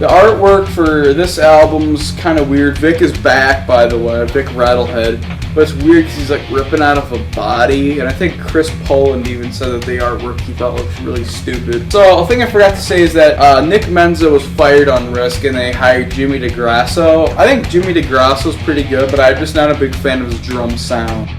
The artwork for this album's kind of weird. Vic is back, by the way, Vic Rattlehead. But it's weird because he's like ripping out of a body. And I think Chris Poland even said that the artwork he thought looked really stupid. So a thing I forgot to say is that Nick Menza was fired on Risk and they hired Jimmy DeGrasso. I think Jimmy DeGrasso's pretty good, but I'm just not a big fan of his drum sound.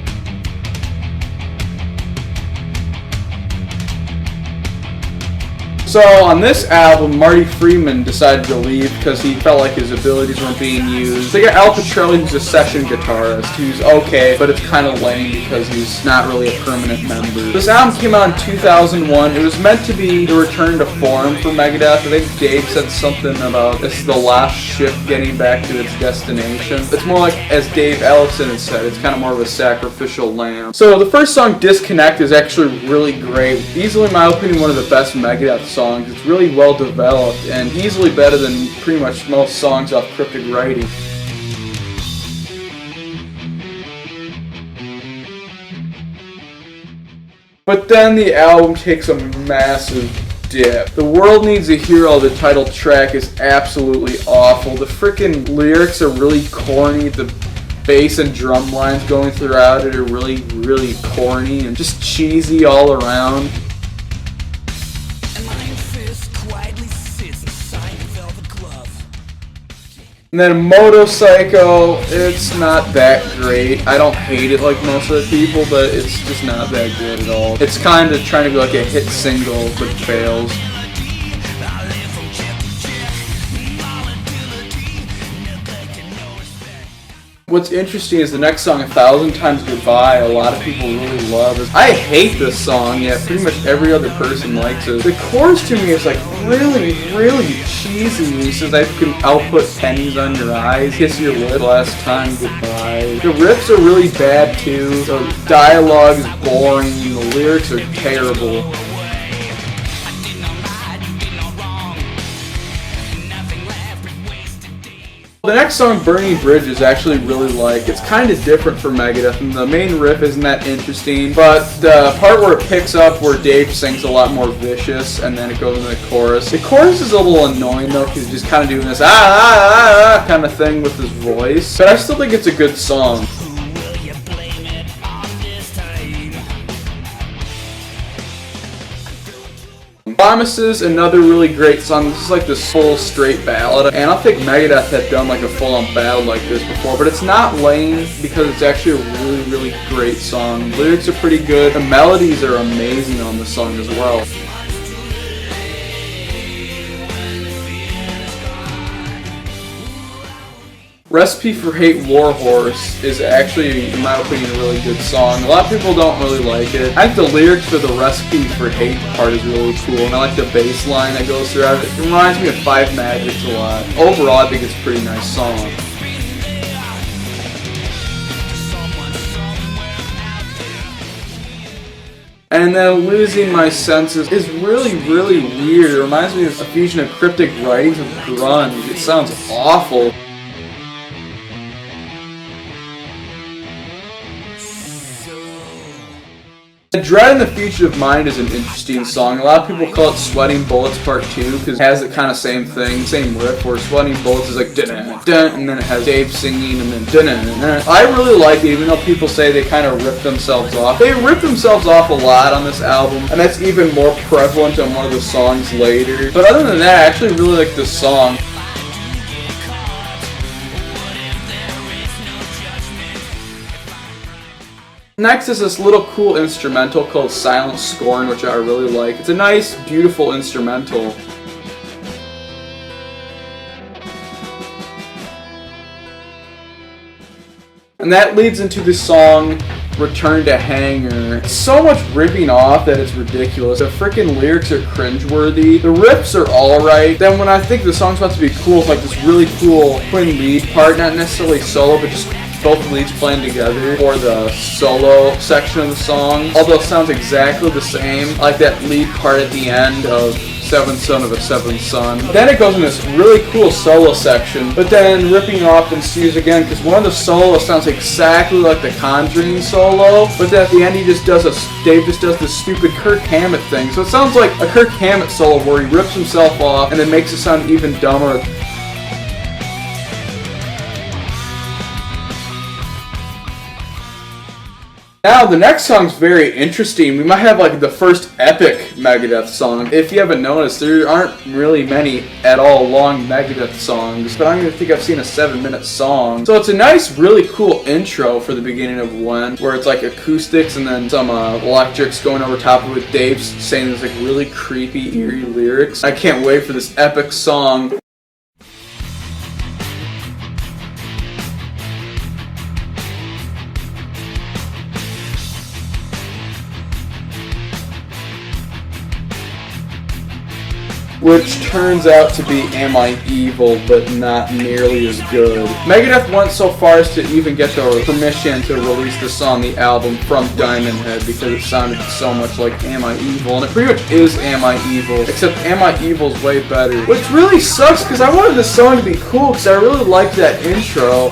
So on this album, Marty Friedman decided to leave because he felt like his abilities weren't being used. They got Al Pitrelli, who's a session guitarist, who's okay, but it's kind of lame because he's not really a permanent member. This album came out in 2001. It was meant to be the return to form for Megadeth. I think Dave said something about this is the last ship getting back to its destination. It's more like, as Dave Ellison had said, it's kind of more of a sacrificial lamb. So the first song, Disconnect, is actually really great. Easily, in my opinion, one of the best Megadeth songs. It's really well developed and easily better than pretty much most songs off Cryptic Writing. But then the album takes a massive dip. The World Needs a Hero, the title track, is absolutely awful. The frickin' lyrics are really corny. The bass and drum lines going throughout it are really, really corny and just cheesy all around. And then Motorcycle, it's not that great. I don't hate it like most of the people, but it's just not that good at all. It's kind of trying to be like a hit single, but fails. What's interesting is the next song, 1,000 Times Goodbye, a lot of people really love it. I hate this song, yet pretty much every other person likes it. The chorus to me is like really, really cheesy. He says, I'll put pennies on your eyes, kiss your lip, last time goodbye. The riffs are really bad too, the dialogue is boring, the lyrics are terrible. The next song, Burning Bridges, actually really like. It's kind of different for Megadeth, and the main riff isn't that interesting, but the part where it picks up, where Dave sings a lot more vicious, and then it goes into the chorus. The chorus is a little annoying though, because he's just kind of doing this kind of thing with his voice, but I still think it's a good song. Promises, another really great song. This is like this full straight ballad, and I don't think Megadeth had done like a full-on ballad like this before, but it's not lame because it's actually a really, really great song. The lyrics are pretty good. The melodies are amazing on the song as well. Recipe for Hate, Warhorse is actually, in my opinion, a really good song. A lot of people don't really like it. I think the lyrics for the Recipe for Hate part is really cool, and I like the bass line that goes throughout it. It reminds me of Five Magics a lot. Overall, I think it's a pretty nice song. And then Losing My Senses is really, really weird. It reminds me of a fusion of Cryptic Writings with grunge. It sounds awful. Dread in the Fugitive Mind is an interesting song. A lot of people call it Sweating Bullets Part 2 because it has the kind of same thing, same riff, where Sweating Bullets is like dun-dun-dun, and then it has Dave singing, and then dun-dun-dun. I really like it, even though people say they kind of rip themselves off. They rip themselves off a lot on this album, and that's even more prevalent on one of the songs later. But other than that, I actually really like this song. Next is this little cool instrumental called Silent Scorn, which I really like. It's a nice, beautiful instrumental. And that leads into the song Return to Hangar. It's so much ripping off that it's ridiculous. The freaking lyrics are cringeworthy. The riffs are alright. Then when I think the song's about to be cool, it's like this really cool twin lead part, not necessarily solo, but just both leads playing together for the solo section of the song. Although it sounds exactly the same, like that lead part at the end of Seventh Son of a Seventh Son. Then it goes in this really cool solo section, but then ripping off ensues again, because one of the solos sounds exactly like the Conjuring solo, but then at the end Dave just does this stupid Kirk Hammett thing. So it sounds like a Kirk Hammett solo where he rips himself off and then makes it sound even dumber. Now, the next song's very interesting. We might have like the first epic Megadeth song. If you haven't noticed, there aren't really many at all long Megadeth songs, but I don't even think I've seen a 7-minute song. So it's a nice, really cool intro for the beginning of one, where it's like acoustics and then some electrics going over top of it. Dave's saying these like really creepy, eerie lyrics. I can't wait for this epic song. Which turns out to be Am I Evil, but not nearly as good. Megadeth went so far as to even get the permission to release this on the album from Diamond Head because it sounded so much like Am I Evil, and it pretty much is Am I Evil, except Am I Evil's way better. Which really sucks because I wanted this song to be cool because I really liked that intro.